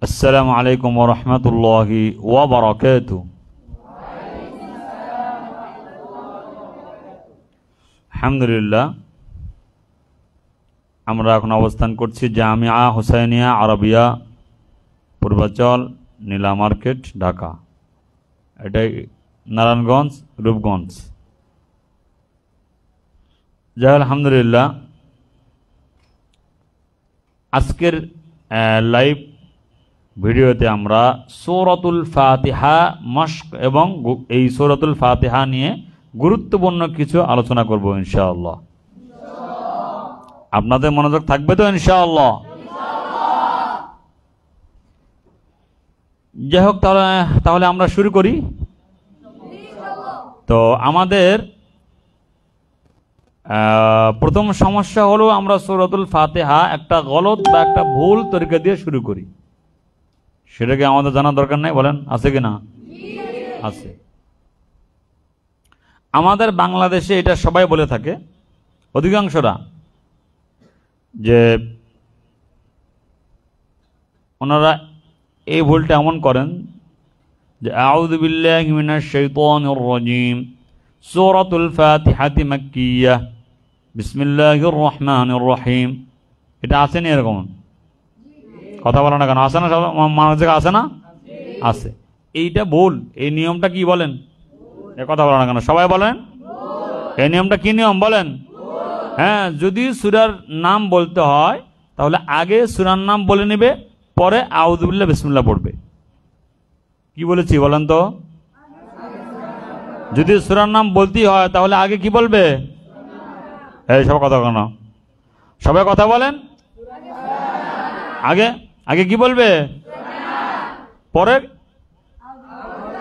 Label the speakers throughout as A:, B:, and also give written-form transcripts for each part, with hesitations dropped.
A: আসসালামু আলাইকুম ওয়া রাহমাতুল্লাহি ওয়া বারাকাতুহু। আলহামদুলিল্লাহ, আমরা এখন অবস্থান করছি জামিয়া হুসাইনিয়া আরবিয়া, পূর্বাচল, নীলা মার্কেট, ঢাকা। এটাই নারায়ণগঞ্জ, রূপগঞ্জ। যাই আলহামদুলিল্লাহ, আজকের লাইভ ভিডিওতে আমরা সূরাতুল ফাতিহা মশক এবং এই সূরাতুল ফাতিহা নিয়ে গুরুত্বপূর্ণ কিছু আলোচনা করব ইনশাআল্লাহ। আপনাদের মনোযোগ থাকবে তো ইনশাআল্লাহ? যাই হোক, তাহলে আমরা শুরু করি। তো আমাদের প্রথম সমস্যা হলো আমরা সূরাতুল ফাতিহা একটা গলত বা একটা ভুল তরিকা দিয়ে শুরু করি। সেটাকে আমাদের জানা দরকার নাই, বলেন আছে কি না? আছে। আমাদের বাংলাদেশে এটা সবাই বলে থাকে, অধিকাংশরা, যে ওনারা এই ভুলটা এমন করেন যে আউযু বিল্লাহি মিনাশ শাইতানির রাজীম, সূরাতুল ফাতিহাতি মাক্কিয়াহ, বিসমিল্লাহির রহমানির রহিম। এটা আছে না? এরকম কথা বলে না কেন? আছে না? সব মানুষ আছে না? আছে। এইটা ভুল। এই নিয়মটা কি বলেন? এ কথা বলে না কেন? সবাই বলেন এই নিয়মটা কি নিয়ম বলেন? হ্যাঁ, যদি সূরার নাম বলতে হয় তাহলে আগে সূরার নাম বলে নেবে, পরে আউযু বিল্লাহ বিসমিল্লাহ পড়বে। কি বলেছি বলেন তো? যদি সূরার নাম বলতেই হয় তাহলে আগে কি বলবে? এই সব কথা কেন? সবাই কথা বলেন। আগে আগে কি বলবে? পরে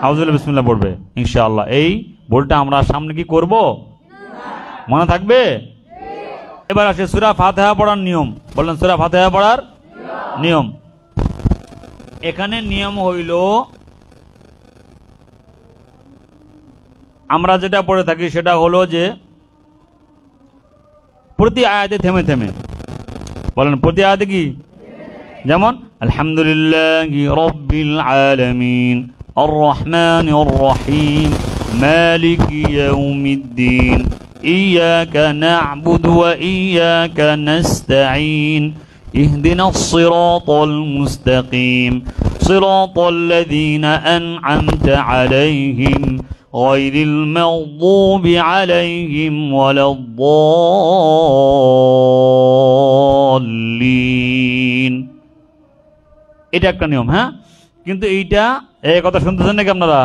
A: আউযু বিল্লাহ বিসমিল্লাহ পড়বে ইনশাআল্লাহ। এই ভুলটা আমরা সামনে কি করব? মনে থাকবে? এবার আসে সূরা ফাতিহা পড়ার নিয়ম। বলেন সূরা ফাতিহা পড়ার নিয়ম। এখানে নিয়ম হইল, আমরা যেটা পড়ে থাকি সেটা হলো যে প্রতি আয়াতে থেমে থেমে বলেন। প্রতি আয়াতে কি? যেমন আলহামদুলিল্লাহি রাব্বিল আলামিন আর রহমানির রহিম মালিকি ইয়াউমিদ্দিন ইয়াকা না'বুদু ওয়া ইয়াকা নাস্তাঈন ইহদিনাস সিরাতাল মুস্তাকিম সিরাতাল লাযীনা আন'আমতা আলাইহিম গায়রিল মাগদুবি আলাইহিম ওয়ালাদ-দাল্লিন। এটা একটা নিয়ম। হ্যাঁ, কিন্তু এইটা এই কথা শুনতেছেন নাকি আপনারা?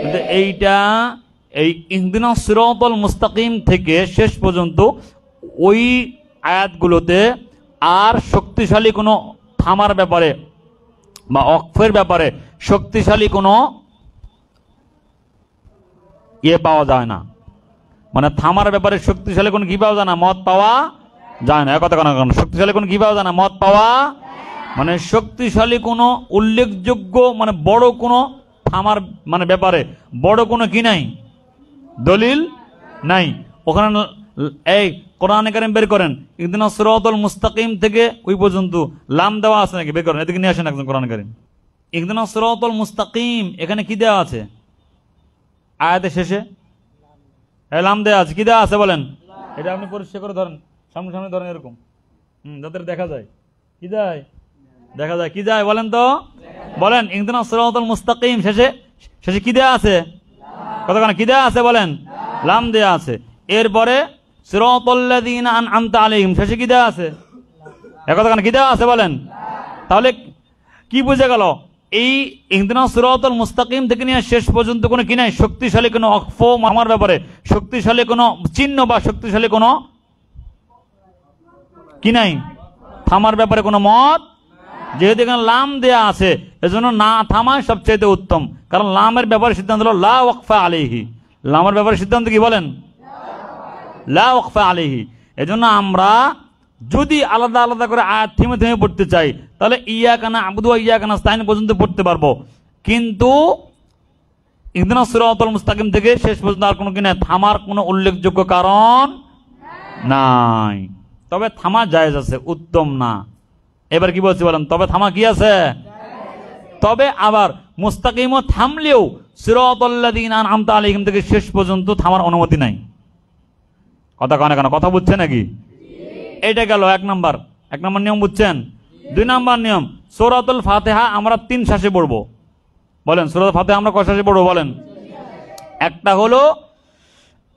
A: কিন্তু এইটা এই ইহদিনাস সিরাতাল মুস্তাকিম থেকে শেষ পর্যন্ত ওই আয়াতগুলোতে আর শক্তিশালী কোনো থামার ব্যাপারে বা অক্ফের ব্যাপারে শক্তিশালী কোনো পাওয়া যায় না। মানে থামার ব্যাপারে শক্তিশালী কোনো কি পাওয়া যায় না? মত পাওয়া যায় না। কথা কেন? শক্তিশালী কোনো কি পাওয়া যায় না? মত পাওয়া, মানে শক্তিশালী কোনো উল্লেখযোগ্য মানে বড় কোনো থামার মানে ব্যাপারে বড় কোনো কি নাই? দলিল নাই। ওখানে এই কোরআনে কারীম বের করেন, ইহদিনাস সিরাতাল মুস্তাকিম থেকে ওই পর্যন্ত লাম দেওয়া আছে নাকি? বের করেন, এদিকে নিয়ে আসেন একজন কোরআনে কারীম। ইহদিনাস সিরাতাল মুস্তাকিম এখানে কি দেওয়া আছে? আয়াতের শেষে লাম দেওয়া আছে। কি দেওয়া আছে বলেন? এটা আপনি পরিষ্কার করে ধরেন, সামনে সামনে ধরেন, এরকম যাদের দেখা যায়। কি যায়? দেখা যায়। কি যায় বলেন তো? বলেন ইহদিনাস সিরাতাল মুস্তাকিম শেষে শেষে কি দেওয়া আছে? কতক্ষণ কি দেওয়া আছে বলেন? লাম দেওয়া আছে। এরপরে সিরাতাল লাযীনা আন'আমতা আলাইহিম শেষে কি দেওয়া আছে? কতক্ষণ কি দেওয়া আছে বলেন? তাহলে কি বুঝে গেল? এই ইহদিনাস সিরাতাল মুস্তাকিম থেকে নিয়ে শেষ পর্যন্ত কোনো কি নাই? শক্তিশালী কোনো অক্ফ আমার ব্যাপারে শক্তিশালী কোনো চিহ্ন বা শক্তিশালী কোনো কি নাই? থামার ব্যাপারে কোনো মত। যেহেতু এখানে লাম দেয়া আছে এজন্য না থামায় সবচেয়ে উত্তম, কারণ লামের ব্যাপারে সিদ্ধান্ত হলো লা ওয়াকফা আলাইহি। লামের ব্যাপারে সিদ্ধান্ত কি বলেন? লা ওয়াকফা আলাইহি। এজন্য আমরা যদি আলাদা আলাদা করে আয়াত থেমে থেমে পড়তে চাই তাহলে ইয়াকা না'বুদু ওয়া ইয়াকা নাস্তাঈন পর্যন্ত পড়তে পারবো, কিন্তু ইহদিনাস সিরাতাল মুস্তাকিম থেকে শেষ পর্যন্ত আর কোনো কি নাই? থামার কোনো উল্লেখযোগ্য কারণ নাই। তবে থামা জায়েজ আছে, উত্তম না। এবার কি বলছি বলেন? তবে থামা কি আছে? তবে আবার মুস্তাকিমও থামলেও সিরাতাল্লাযীনা আনআমতা আলাইহিম থেকে শেষ পর্যন্ত থামার অনুমতি নাই। কথা কানে কানে কথা বুঝছে নাকি? এটা গেল এক নাম্বার নিয়ম বুঝছেন। 2 নাম্বার নিয়ম, সূরাতুল ফাতিহা আমরা 3 শ্বাসে পড়বো। বলেন সূরাতুল ফাতিহা আমরা কয় শ্বাসে পড়বো বলেন? একটা হলো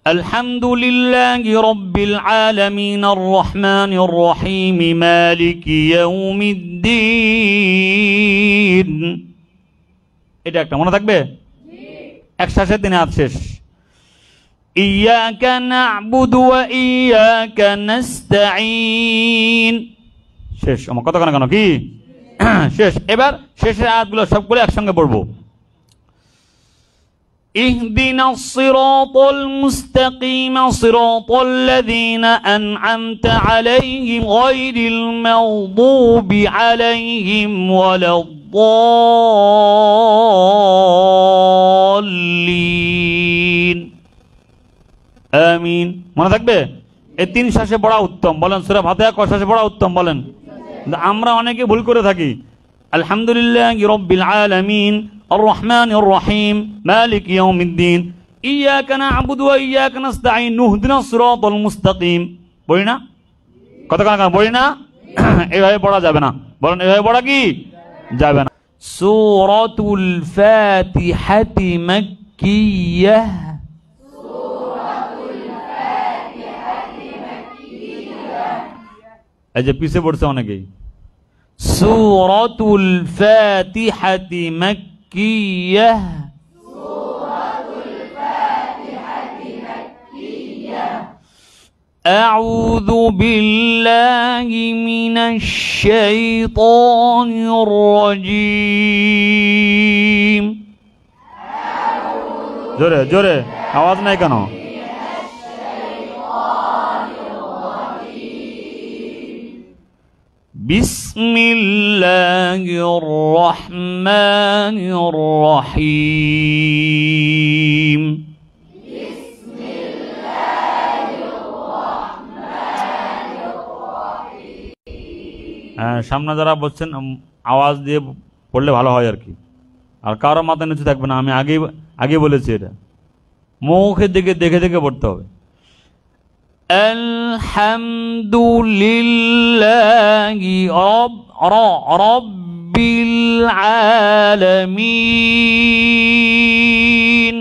A: আলহামদুলিল্লাহি রাব্বিল আলামিন আর রহমানির রহিম মালিকি ইয়াউমিদ্দিন, এটা একটা মনে থাকবে। এক শ্বাসে 3 হাত শেষ। ইয়াকা না'বুদু ওয়া ইয়াকা নাস্তাঈন, শেষ। আমার কথা কেন কি শেষ। এবার শেষের আয়াতগুলো সবগুলো একসঙ্গে পড়বো। ইহদিনাস সিরাতাল মুস্তাকিম সিরাতাল্লাযীনা আন'আমতা আলাইহিম গায়রিল মাগদুবি আলাইহিম ওয়ালাদ-দাল্লিন, আমিন। মনে থাকবে? এই 3 শ্বাসে পড়া উত্তম। বলেন সূরা ফাতিহা কয় শ্বাসে পড়া উত্তম বলেন? আমরা অনেকে ভুল করে থাকি। আলহামদুলিল্লাহি রাব্বিল আলামিন আর রহমানির রহিম মালিকি ইয়াউমিদ্দিন ইয়াকা না'বুদু ওয়া ইয়াকা নাস্তাঈন ইহদিনাস সিরাতাল মুস্তাকিম বলি না? কথা কানে কানে বলি না? এইভাবে পড়া যাবে না। বলেন এইভাবে পড়া কি যাবে না। সূরাতুল ফাতিহাতি মাক্কিয়াহ, এই যে পিছে পড়ছে অনেকেই। সূরাতুল ফাতিহাতি মাক্কিয়াহ, আউযু বিল্লাহি মিনাশ শাইতানির রাজীম। জোরে জোরে আওয়াজ নাই কেন? বিসমিল্লাহির রহমানির রহিম। সামনে যারা বলছেন আওয়াজ দিয়ে পড়লে ভালো হয় আর কি। আর কারো মাথা নিচু থাকবে না, আমি আগে বলেছি এটা। মুখের দিকে দেখে দেখে পড়তে হবে। আলহামদুলিল্লাহি রাব্বিল আলামিন,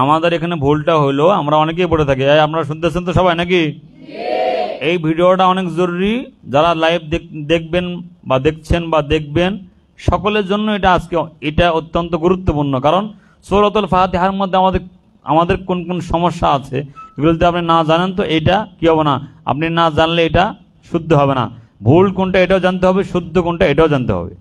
A: আমাদের এখানে ভুলটা হলো আমরা অনেকেই পড়ে থাকি। আপনারা শুনতেছেন তো সবাই নাকি? এই ভিডিওটা অনেক জরুরি। যারা লাইভ দেখবেন বা দেখছেন বা দেখবেন সকলের জন্য এটা আজকে এটা অত্যন্ত গুরুত্বপূর্ণ। কারণ সূরাতুল ফাতিহার মধ্যে আমাদের কোন কোন সমস্যা আছে এগুলো যদি আপনি না জানেন তো এটা কি হবে না, আপনি না জানলে এটা শুদ্ধ হবে না। ভুল কোনটা এটাও জানতে হবে, শুদ্ধ কোনটা এটাও জানতে হবে।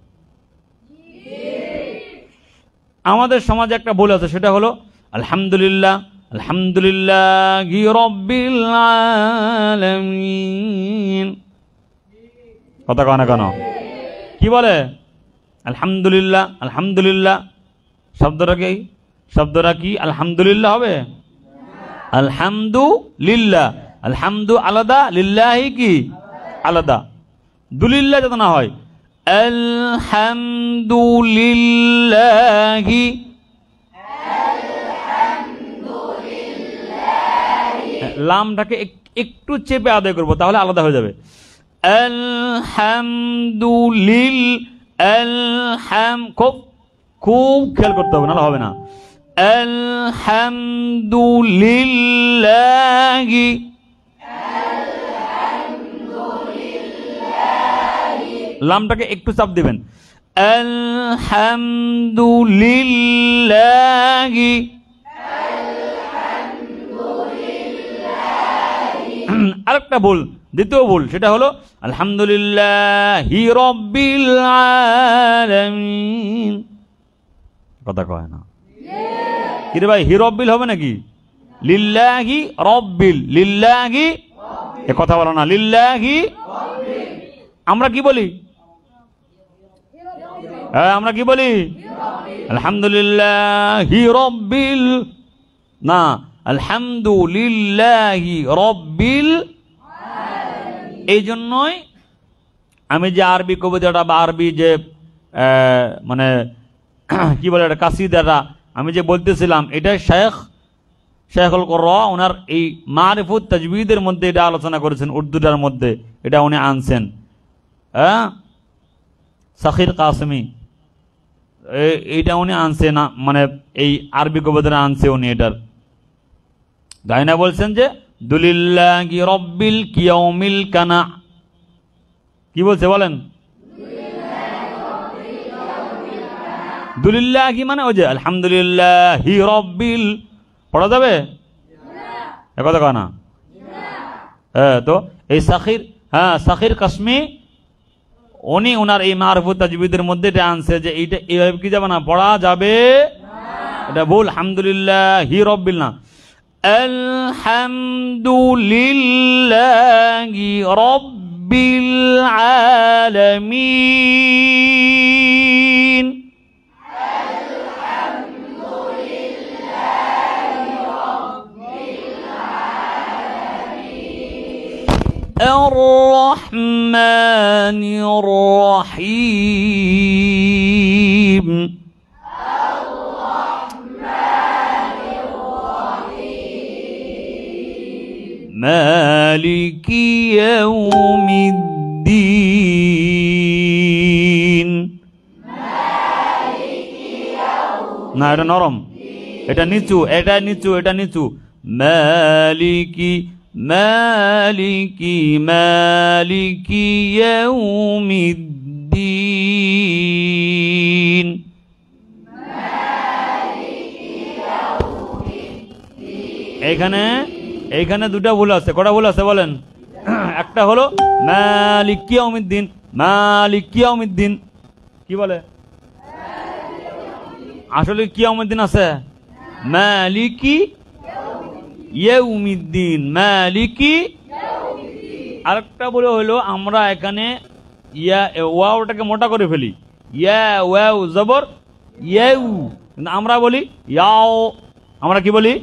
A: আমাদের সমাজে একটা ভুল আছে, সেটা হলো আলহামদুলিল্লাহ আলহামদুলিল্লাহি রাব্বিল আলামিন। কথা কয় না কেন? কি বলে? আলহামদুলিল্লাহ আলহামদুলিল্লাহ। শব্দটা কি আলহামদুলিল্লাহ হবে? আলহামদুলিল্লাহ, আলহামদু আলাদা, লিল্লাহি কি আলাদা। দুলিল্লাহ যাতে না হয়, আলহামদুলিল্লাহি। লামটাকে একটু চেপে আদায় করবো, তাহলে আলাদা হয়ে যাবে। খুব খেয়াল করতে হবে, নাহলে হবে না। আলহামদুলিল্লাহি, লামটাকে একটু চাপ দিবেন। আলহামদুলিল্লাহি, আরেকটা ভুল, দ্বিতীয় ভুল, সেটা হলো আলহামদুলিল্লাহি রাব্বিল আলামিন। কথা কয় না কি রে ভাই? হি রব্বিল হবে নাকি? লিল্লাহি রব্বিল, লিল্লাহি এ কথা বলো না, লিল্লাহি। আমরা কি বলি? আমরা কি বলি? আলহামদুলিল্লাহি রাব্বিল, না আলহামদুলিল্লাহি রব্বিল। এই জন্যই আমি যে আরবি কবিতাটা বা আরবি যে মানে কি বলে এটা কাসিদাটা আমি যে বলতেছিলাম, এটা শেখুল কুররা ওনার এই মারিফুত তাজবিদের মধ্যে এটা আলোচনা করেছেন, উর্দুটার মধ্যে এটা উনি আনছেন। সাখির কাসমি এইটা উনি আনছে না, মানে এই আরবি কবিতাটা আনছে উনি। এটার গায়না বলছেন যে দুলিল্লাহি রব্বিল কিয়াউমিল কানা। কি বলছে বলেন? দুলিল্লাহি মানে ওই যে আলহামদুলিল্লাহি রব্বিল পড়া যাবে? কথা কয় না। তো এই সাখির কাসমি উনি ওনার এই মারফুত তাজবিদের মধ্যে এটা আনছে যে এইটা এইভাবে কি যাবে না, পড়া যাবে। এটা বল আলহামদুলিল্লাহি রব্বিল না, আলহামদুলিল্লাহি রব্বিল আলামিন। الرحمن الرحيم مالك يوم الدين। না এটা নরম, এটা নিচু, এটা নিচু, এটা নিচু। মালিকি মালিকি মালিকি ইয়াউমিদ্দিন। এইখানে দুটা ভুল আছে। কটা ভুল আছে বলেন? একটা হলো মালিকি ইয়াউমিদ্দিন, মালিকি ইয়াউমিদ্দিন কি বলে? আসলে কিয়ামুদ্দিন আছে, মালিকি ইয়াউমিদ্দিন, মালিকি। আরেকটা বলে হলো আমরা এখানে ওয়াওটাকে মোটা করে ফেলি, ইয়া ওয়াও জবর ইয়াউ, কিন্তু আমরা বলি ইয়াও। আমরা কি বলি?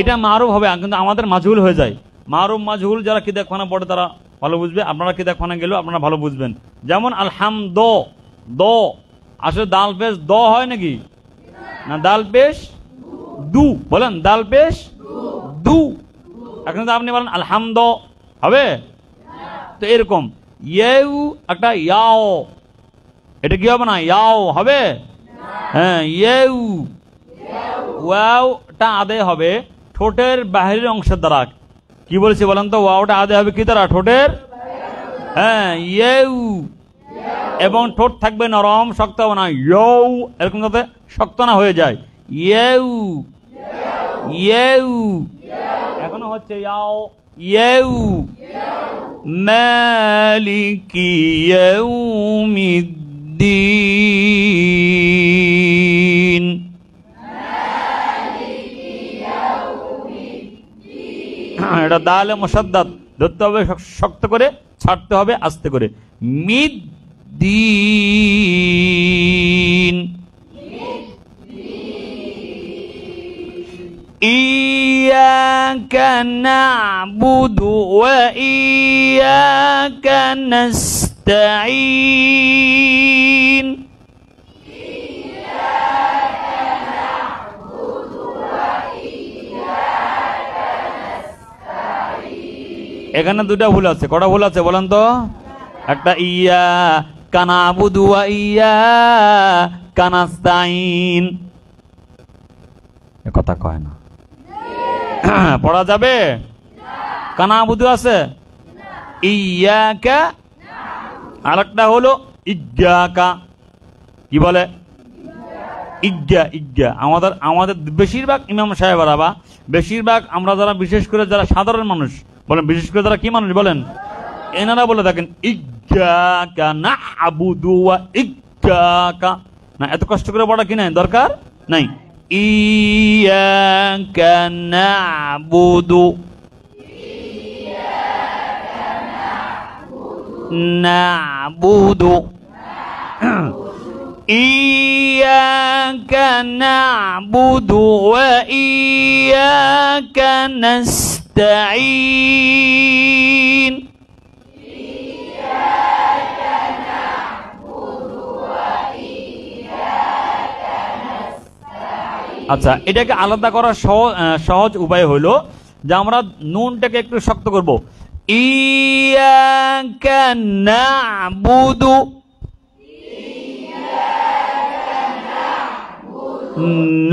A: এটা মারুফ হবে কিন্তু আমাদের মাজহুল হয়ে যায়। মারুফ মাজহুল যারা কি দেখখানা পড়ে তারা ভালো বুঝবে, আপনারা কি দেখখানা গেলেও আপনারা ভালো বুঝবেন। যেমন আলহামদ দ, আসলে দাল পেশ দ হয় নাকি না? দাল পেশ দু, বলেন দাল পেশ দু। এখন আপনি বলেন আলহামদ হবে? তো এরকম ইয়েউ একটা ইয়াও, এটা কি হবে না? ইয়াও হবে? হ্যাঁ ইয়েউ। ওয়াওটা আদায় হবে ঠোঁটের বাহিরের অংশের দ্বারা। কি বলছি বলেন তো? ওয়াওটা আদায় হবে কি দ্বারা? ঠোঁটের। হ্যাঁ ইয়েউ। এবং ঠোঁট থাকবে নরম, শক্ত হবে না। ইয়ৌ এরকম যাতে শক্ত না হয়ে যায়। ইয়েউ ইয়েউ, এখনো হচ্ছে ইয়াও ইয়েউ। মালিকি ইয়াউমিদ্দিন। এটা দালে মুসাদ্দাদ ধরতে হবে শক্ত করে, ছাড়তে হবে আস্তে করে। মিদ দিন। ইয়াকা না'বুদু ওয়া ইয়াকা নাস্তাঈন। এখানে দুটা ভুল আছে। কটা ভুল আছে বলেন তো? একটা ইয়াকা না'বুদু ওয়া ইয়াকা নাস্তাঈন, এ কথা কয় না। পড়া যাবে? কানা বুধু আছে, ইয়াকা। আরেকটা হলো ইজ্ঞাকা। কি বলে? ইজ্ঞা ইজ্ঞা। আমাদের বেশিরভাগ ইমাম সাহেবরা বা বেশিরভাগ আমরা যারা, বিশেষ করে যারা সাধারণ মানুষ বলেন, বিশেষ করে যারা কি মানুষ বলেন, এনারা বলে থাকেন ইজ্ঞাকা না'বুদু ওয়া ইজ্ঞাকা। না, এত কষ্ট করে পড়া কি নাই, দরকার নাই। ইয়াকা না'বুদু না'বুদু, إياك نعبد وإياك نستعين আচ্ছা, এটাকে আলাদা করার সহজ উপায় হলো যে আমরা নুনটাকে একটু শক্ত করব। ইয়াকা না'বুদু,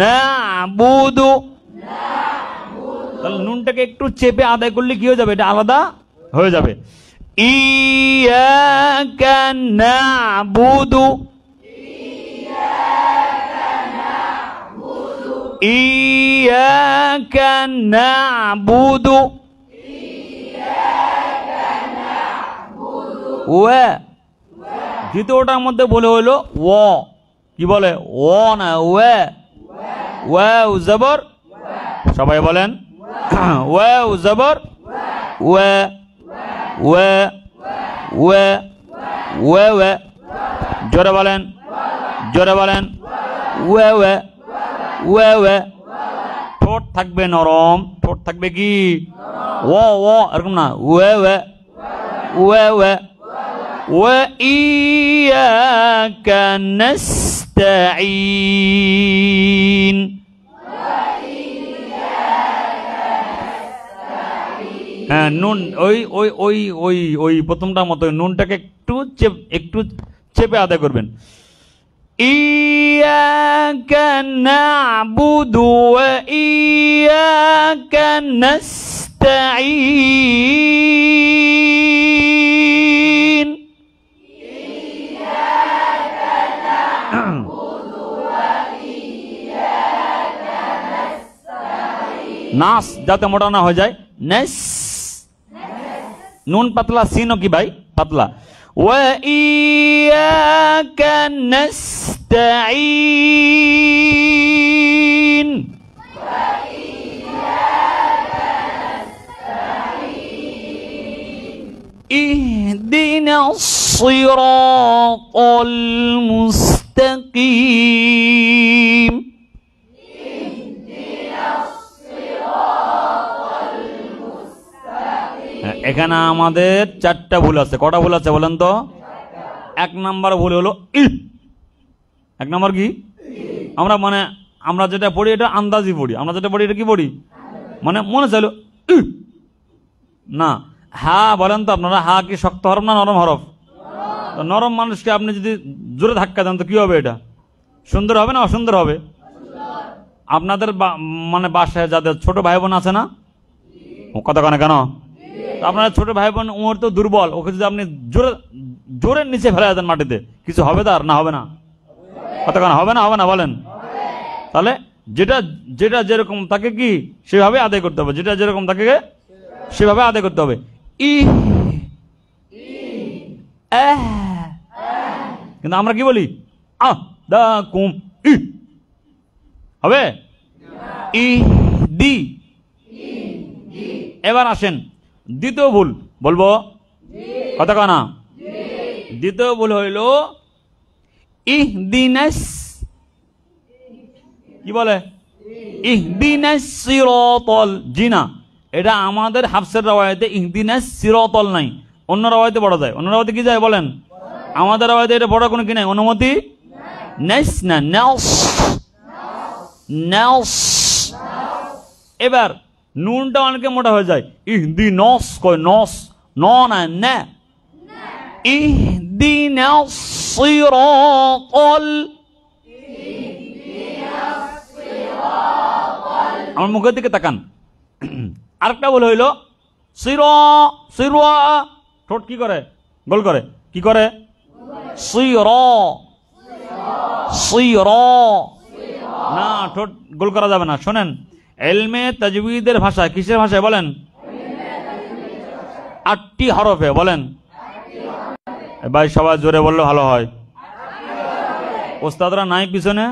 A: না'বুদু, তাহলে নুনটাকে একটু চেপে আদায় করলে কি হয়ে যাবে, এটা আলাদা হয়ে যাবে। ইয়াকা না'বুদু, ইয়াকা না'বুদু, ওয়া দ্বিতীয়টার মধ্যে বলে হলো ও, কি বলে ও না ওয়া, ওয়াও জবর, সবাই বলেন ওয়াও জবর, ওয়া ওয়া ওয়া ওয়া ওয়া, জোরে বলেন, জোরে বলেন, ওয়া ওয়া ওয়া ওয়া। ঠোঁট থাকবে নরম, ঠোঁট থাকবে কি ও ও, এরকম না, ওয়া ওয়া ওয়া ওয়া। وإياك نستعين, হ্যাঁ নুন ওই ওই ওই ওই ওই প্রথমটার মতো নুনটাকে একটু চেপে আদায় করবেন। ইয়াকা না'বুদু ওয়া ইয়াকা নাস্তাঈন, নাস যাতে মোটা না হয়ে যায়, নেস, নুন পাতলা, সিনও কি ভাই পাতলা। ওয়া ইয়াকা নাস্তাঈন, ইহদিনাস সিরাতাল মুস্তাকিম। এখানে আমাদের চারটা ভুল আছে। কটা ভুল আছে বলেন তো? এক নাম্বার ভুল হলো ই। এক নাম্বার কি, আমরা যেটা পড়ি এটা আন্দাজি পড়ি, আমরা যেটা পড়ি এটা কি পড়ি, মানে মনে চাইলো না। হা বলেন তো আপনারা, হা কি শক্ত হরফ না নরম হরফ? নরম মানুষকে আপনি যদি জোরে ধাক্কা দেন তো কি হবে, এটা সুন্দর হবে না অসুন্দর হবে? আপনাদের মানে বাসায় যাদের ছোট ভাই বোন আছে না, কথা কানে কেন, আপনার ছোট ভাই বোন ওর তো দুর্বল, ওকে যদি আপনি জোরে জোরে নিচে ফেলে দেন মাটিতে, কিছু হবে তার না হবে না? কথা কানে হবে না, হবে না বলেন? তাহলে যেটা যেটা যেরকম তাকে কি সেভাবে আদায় করতে হবে, যেটা যেরকম তাকে সেভাবে আদায় করতে হবে। ই কিন্তু আমরা কি বলি, আ দা কুম ই হবে, ই দি। এবার আসেন দ্বিতীয় ভুল বলবো, কথা কানা। দ্বিতীয় ভুল হইল ইহদিনাস, কি বলে ইহদিনাস সিরাতাল, জি না, এটা আমাদের হাফসের রাওয়ায়াতে ইহদিনাস সিরাতাল নাই, অন্য রাওয়ায়াতে পড়া যায়। অন্য রাওয়ায়াতে কি যায় বলেন? আমাদের রাওয়ায়াতে এটা পড়ার কোনো কি নাই, অনুমতি নাস না, নাস নাস। এবার নুনটা অনেকে মোটা হয়ে যায়, ইহদিনাস কয় নস, ন না না, ইহদিনাস সিরাতাল। আমার মুখের দিকে তাকান। আরেকটা বলে হইল সিরা, সিরা, ঠোঁট কি করে, গোল করে, কি করে, সিরা, সিরা না, ঠোঁট গোল করা যাবে না। শোনেন, ইলমে তাজউইদের ভাষা, কিসের ভাষায় বলেন? 8টি হরফে বলেন। ভাই সবাই জোরে বললে ভালো হয়। ওস্তাদরা নাই পিছনে,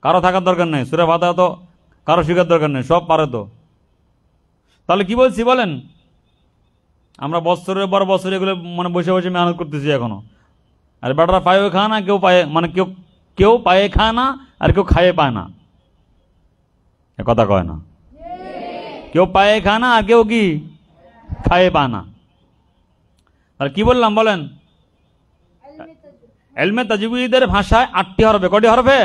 A: কারো থাকার দরকার নেই, সূরা ফাতিহা তো কারো শেখার দরকার নেই, সব পারে তো। তাহলে কি বলছি বলেন? আমরা বছরের পর বছর এগুলো মানে বসে বসে মেহনত করতেছি এখনো। আর বেটারা পায়ে খায় না, কেউ পায়ে মানে কেউ কেউ পায়ে খায় না আর কেউ খায়ে পায় না, এ কথা কয় না। কেউ পায়ে খায় না আর কেউ কি খায়ে পায় না। আর কি বললাম বলেন? ইলমে তাজউইদের ভাষায় 8টি হরফে, কয়টি হরফে?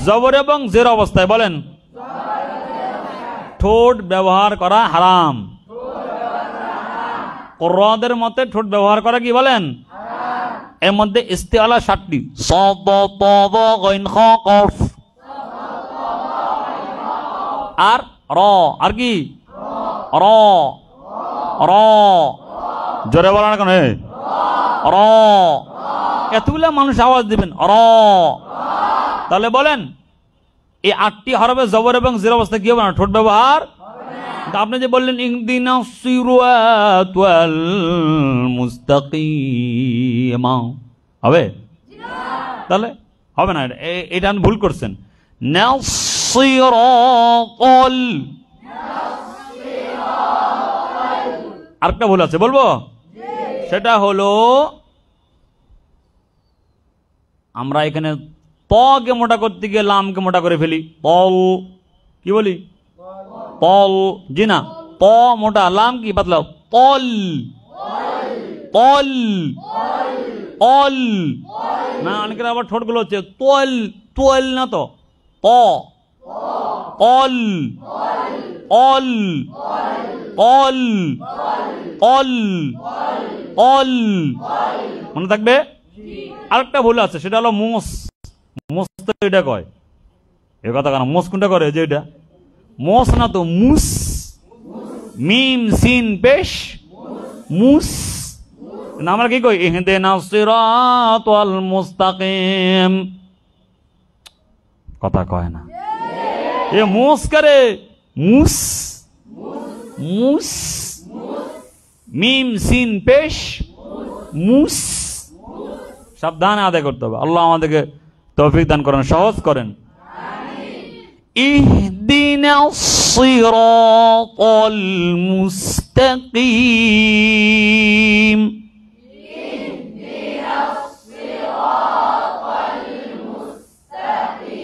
A: জবর এবং জের অবস্থায় বলেন ঠোঁট ব্যবহার করা হারাম। কুরআদের মতে ঠোঁট ব্যবহার করা কি বলেন? এর মধ্যে ইস্তিআলা 7টি, সাদ তাদ গাইন খা কফ, আর র, আর কি র, র জোরে বলা না কেন? র, এতগুলা মানুষ আওয়াজ দিবেন র। তাহলে বলেন এই 8টি হরফে জবর এবং জের অবস্থা কি হবে না? ঠোঁট ব্যবহার। আপনি যে বললেন ইহদিনাস সিরাতাল মুস্তাকিম, হবে? তাহলে হবে না, এটা আপনি ভুল করছেন। নাসিরাতাল, আরেকটা ভুল আছে, বলবো? সেটা হলো আমরা এখানে কে মোটা করতে গিয়ে লামকে মোটা করে ফেলি, তল। কি বলি? তল। জি না, ত মোটা, লাম কি পাতলা, তল, তল, তল না। অনেকের আবার ঠোঁটগুলো হচ্ছে তোল, তোল না তো, ত, তল, তল, তল, তল, তল, মনে থাকবে। আরেকটা ভুল আছে, সেটা হলো মোস। মোস তো এটা কয়, এ কথা কেন? মোস কোনটা করে? যে এটা মোস না তো, মুস, মিম সিন পেশ, মুস। আমরা কি কই? ইহদিনাস সিরাতাল মুস্তাকিম, কথা কয় না। এ মোস করে, মুস, মুস, মিম সিন পেশ, মুস। সাবধানে আদায় করতে হবে। আল্লাহ আমাদেরকে তৌফিক দান করেন, সহজ করেন। ইহদিনাস সিরাতাল মুস্তাকিম,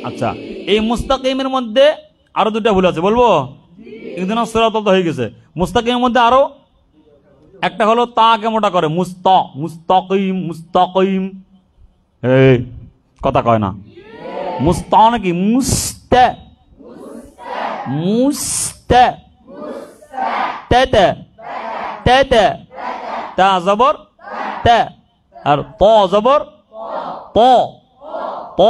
A: আচ্ছা এই মুস্তাকিমের মধ্যে আরো দুটা ভুল আছে, বলবো? ইহদিনাস সিরাতাল তো হয়ে গেছে, মুস্তাকিমের মধ্যে আরো একটা হলো তাকে মোটা করে, মুস্তা, মুস্তাকিম, মুস্তাকিম। এই কথা কয় না, মুস্তা নাকি মুস্তা, মুস্তা, তে তে তে তে, তা জবর তে, আর ত জবর ত, ত।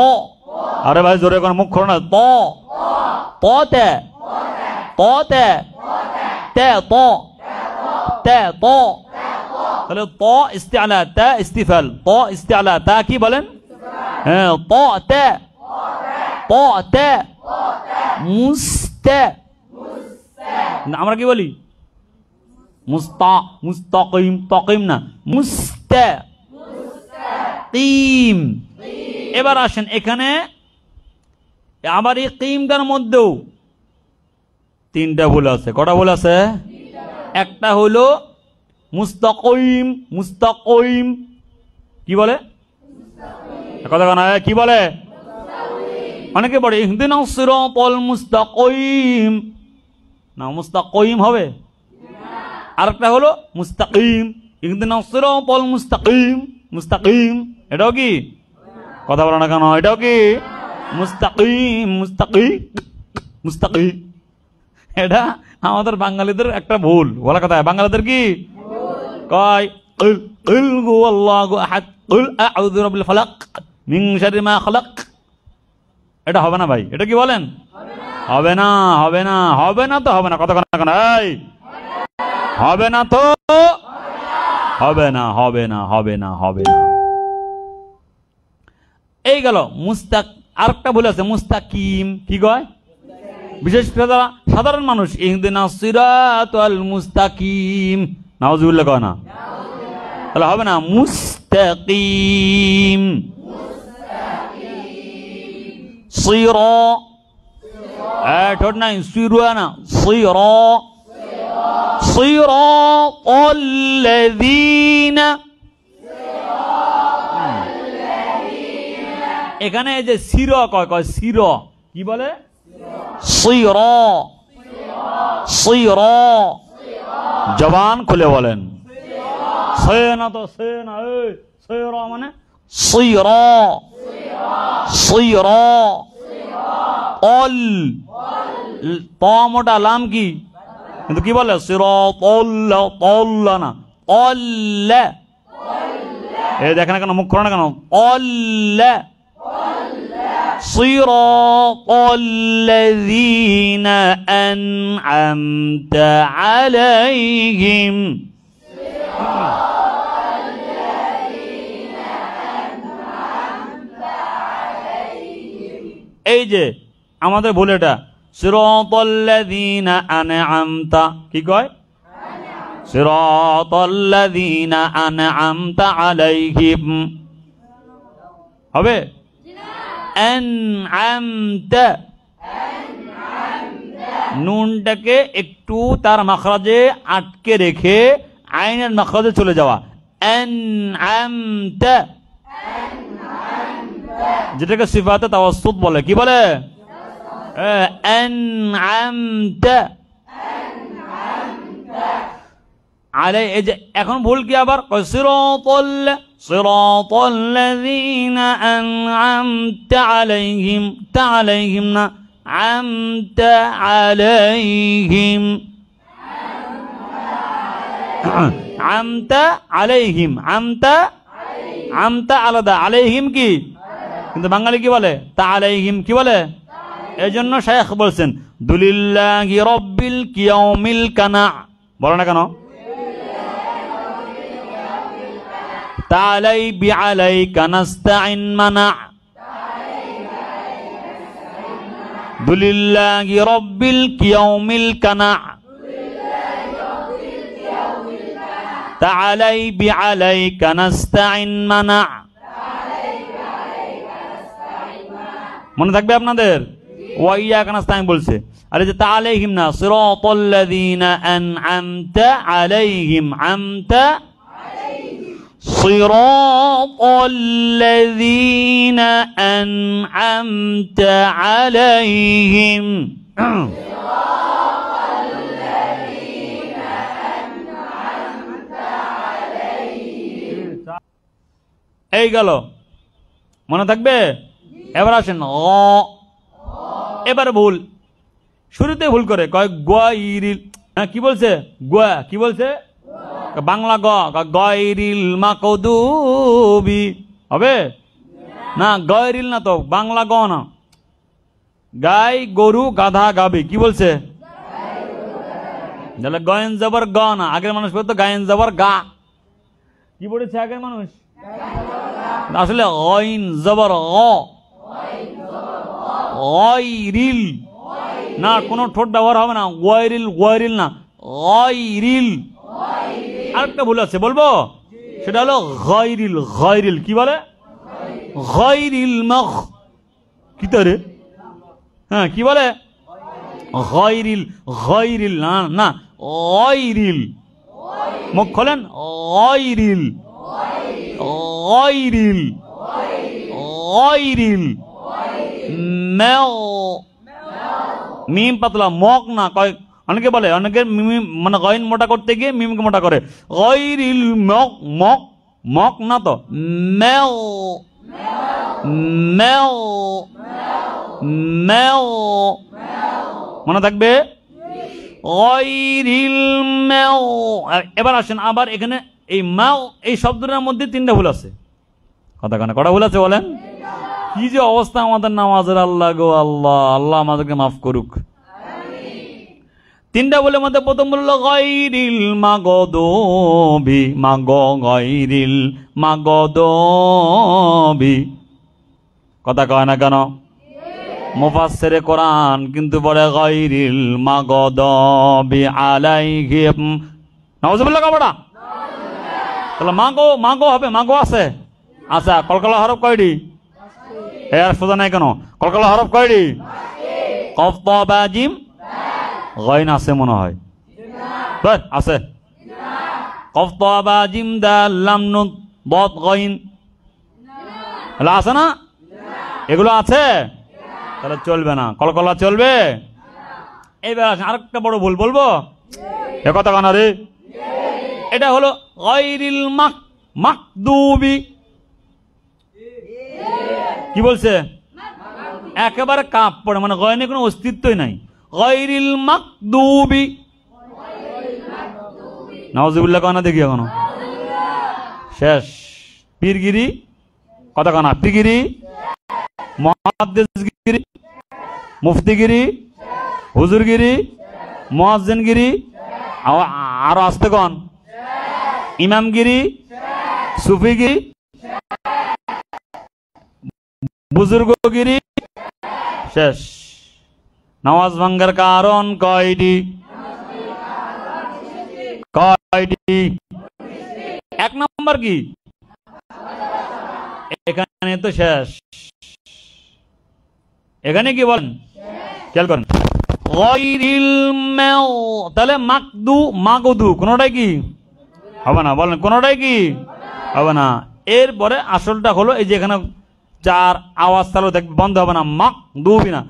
A: আরে ভাই জোরে কোন মুখ খোলো না, ত, ত তে, ত তে, তে ত, তে ত। তাহলে ত ইস্তিআলা, তা ইস্তিফাল, ত ইস্তিআলা, তা কি বলেন? হ্যাঁ, ত তে, ত তে, মুস্তা। আমরা কি বলি? মুস্তা, মুস্তাকিম, তাকিম না, মুস্তাকিম। এবার আসেন এখানে, আবার এই কিমটার মধ্যেও 3টা ভুল আছে। কটা ভুল আছে? একটা হলো মুস্তাকিম, মুস্তাকিম কি বলে? কথা কেন? কি বলে? অনেকে বলে ইহদিনাস সিরাতাল মুস্তাকিম, না মুস্তাকিম হবে। আরেকটা হলো মুস্তাকিম, ইহদিনাস সিরাতাল মুস্তাকিম, মুস্তাকিম। এটাও কি? কথা বলো না কেন? এটাও কি? মুস্তাকিম, মুস্তাকিম, মুস্তাকিম। এটা আমাদের বাঙালিদের একটা ভুল বলা কথা। বাঙালিদের কি কয়? কুল কুল হুয়াল্লাহু আহাদ, কুল আউযু বিরাব্বিল ফালাক মিন শাররি মা খালাক। এটা হবে না ভাই, এটা কি বলেন? হবে না, হবে না, হবে না তো হবে না। কথা কেন? এই হবে না তো হবে না, হবে না, হবে না, হবে না। এই গেল মুস্তাক। আরেকটা ভুল আছে, মুস্তাকিম কি কয়? বিশেষ করে যারা সাধারণ মানুষ ইহদিনাস সিরাতাল মুস্তাকিম, নাউজুবিল্লাহ কয় না, তাহলে হবে না, মুস্তাকিম। সিরা, ঠোঁট নাই, সিরা না, সিরা, সিরাতাল্লাযীনা, এখানে এই যে সির কয় কয় সির, কি বলে? সির, সির। জবান খুলে বলেন। সে না তো সে না, সির মানে সির, সির। অল ত মোটা লাম কি, কিন্তু কি বলে? সিরাতাল, তল না, অল। এই দেখেন কেন মুখ করে না কেন? অল। সিরাতাল্লাযীনা আন'আমতা আলাইহিম। এই যে আমাদের ভুল এটা, সিরাতাল্লাযীনা আন'আমতা, কি কয়? সিরাতাল্লাযীনা আন'আমতা আলাইহিম হবে আন'আমতা। নুনটাকে একটু তার মাখরাজে আটকে রেখে আইনের মাখরাজে চলে যাওয়া, আন'আমতা, যেটাকে সিফাতে তাওয়াসসুত বলে। কি বলে? আন'আমতা আলাই। এই যে এখন ভুল কি আবার? সিরাতাল্লাযীনা আন'আমতা আলাইহিম, তা আলাইহিম না, আমতা আলাইহিম, আমতা আলাইহিম, আমতা, আমতা আলাদা, আলাইহিম কি, কিন্তু বাঙালি কি বলে? তা আলাইহিম। কি বলে? এই জন্য শায়খ বলছেন দুলিল্লাহি রাব্বিল কিয়াউমিল কানা, বলো না কেন? তালাই বিআলাইকা নাস্তাইন মানা, দুলিল্লাহি রাব্বিল কিয়াউমিল কানা, তালাই বিআলাইকা নাস্তাইন মানা। মনে থাকবে আপনাদের? ওয়া ইয়াকা নাস্তাইন বলছে, আর এই যে তা আলাইহিম না, সিরাতাল্লাযীনা আন'আমতা আলাইহিম, আমতা, সিরাতাল্লাযীনা আন'আমতা আলাইহিম। এই গেল, মনে থাকবে? এবার আসেন এবার ভুল, শুরুতে ভুল করে কয় গায়রিল, কি বলছে? গোয়া, কি বলছে? বাংলা গায়রিল মাকদুবি হবে না, গায়রিল না তো, বাংলা গ না, গাই গরু গাধা গাবি, কি বলছে? গয়েন জবর গ না, আগের মানুষ বলতো গায়েন জবর গা। কি বলেছে আগের মানুষ? আসলে গইন জবর গ, গায়রিল না, কোনো ঠোঁট ব্যবহার হবে না, গায়রিল, গায়রিল না, গায়রিল। আরেকটা ভুল আছে, বলবো? সেটা হলো গায়রিল, গায়রিল। কি বলে? গায়রিল মাখ, কি তারে? হ্যাঁ, কি বলে? গায়রিল, গায়রিল না, না, গায়রিল। মুখ খোলেন, গায়রিল, গায়রিল, গায়রিল। মিম পাতলা, মক না, কয় অনেকে বলে, অনেকে মানে গইন মোটা করতে গিয়ে মিমকে মোটা করে, গায়রিল মক, মক, মক না তো, মেও, মেও, মেও। মনে থাকবে? গায়রিল মেও। এবার আসেন আবার এখানে এই মাও, এই শব্দটার মধ্যে তিনটা ভুল আছে। কথা কানে কটা ভুল আছে বলেন? কি যে অবস্থা আমাদের নামাজের, আল্লাহ গো আল্লাহ, আল্লাহ আমাদেরকে মাফ করুক। তিনটা বলের মধ্যে প্রথম বলল গায়রিল মাগদুবি, গায়রিল মাগদুবি। কথা কয় না কেন? মুফাসসিরে কোরআন কিন্তু বলে গায়রিল মাগদুবি আলাইহিম। নাউজুবিল্লাহ কাবড়া। তাহলে মাগো হবে, মাগো আছে। আচ্ছা, কলকলা হরফ কয়টি? এর সোজা নাই কেন? কলকলা হরফ কয়টি? কফ ত বা জিম। গইন আছে মনে হয়, আছে। কফ ত বা জিম দাল লাম নুন বদ গইন আছে না? এগুলো আছে, তাহলে চলবে না, কলকলা চলবে। এইবার আসেন আরেকটা বড় ভুল বলবো, এ কথা কানা রে, এটা হলো গায়রিল মাকদুবি। কি বলছে? একেবারে কাপ পড়ে, মানে গয়নে কোনো অস্তিত্বই নাই। গায়রিল মাকদুবি, নাউজুবিল্লাহ কানা দেখি এখনো শেষ। পীরগিরি, কথা কানা, পীরগিরি, মুহাদ্দিসগিরি, মুফতিগিরি, হুজুরগিরি, মুয়াজ্জিনগিরি, আরো আসতে কোন, ইমামগিরি, সুফিগিরি, বুজুর্গগিরি, শেষ। নামাজ ভাঙ্গার কারণ কয়টি? কয়টি? এক নম্বর কি? এখানে তো শেষ। এখানে কি বলেন, খেয়াল করেন, তাহলে মাকদু মাগদু কোনটাই কি হবে না, বলেন কোনটাই কি হবে না। এরপরে আসলটা হলো এই যে এখানে চার আওয়াজ চালু দেখবে, বন্ধ হবে না, মাকদুবি না,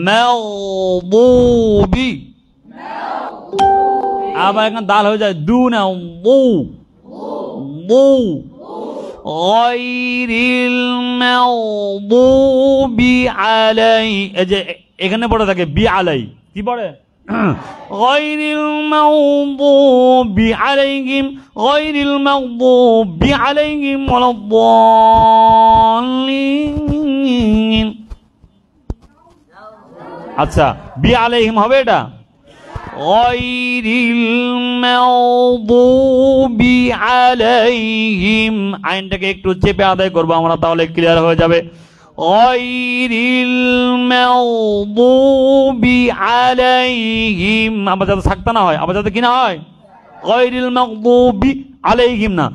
A: মাগদুবি। আবার এখানে দাল হয়ে যায় দু না, বু বু। গায়রিল মাগদুবি আলাই, এই যে এখানে পড়ে থাকে বি আলাই, কি পড়ে? গায়রিল মাগদুবি আলাইহিম, গায়রিল মাগদুবি আলাইহিম ওয়ালাদ-দাল্লিন। আচ্ছা, বি আলাইহিম হবে এটা, গায়রিল মাগদুবি আলাইহিম। আইনটাকে একটু চেপে আদায় করবো আমরা, তাহলে ক্লিয়ার হয়ে যাবে। গায়রিল মাগদুবি আলাইহিম, আবার যাতে সাকতা না হয়, আবার যাতে কি না হয়, গায়রিল মাগদুবি আলাইহিম না,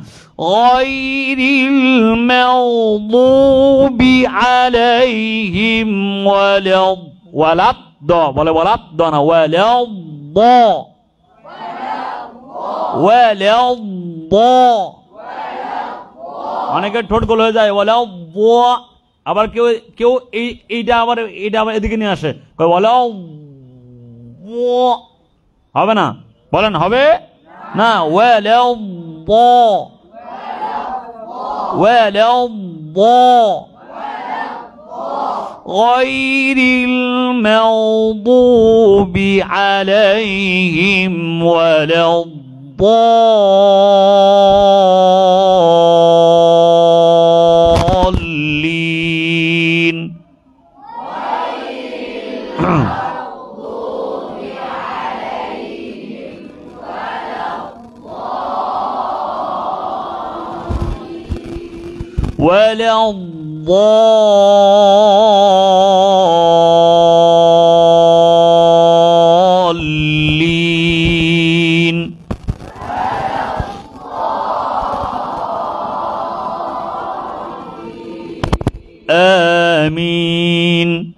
A: গায়রিল মাগদুবি আলাইহিম ওয়ালাদ, ওয়ালাদ দ, বলে ওয়ালাদ দ না, ওয়ালাদ দ, ওয়ালাদ দ। অনেকের ঠোঁট গোল হয়ে যায়, ওয়ালাদ দ। আবার কেউ কেউ এইটা আবার এদিকে নিয়ে আসে, হবে না, বলেন হবে না, গায়রিল মাগদুবি আলাইহিম ওয়ালাদ-দাল্লিন। ওয়ালাদ-দাল্লিন। آمين.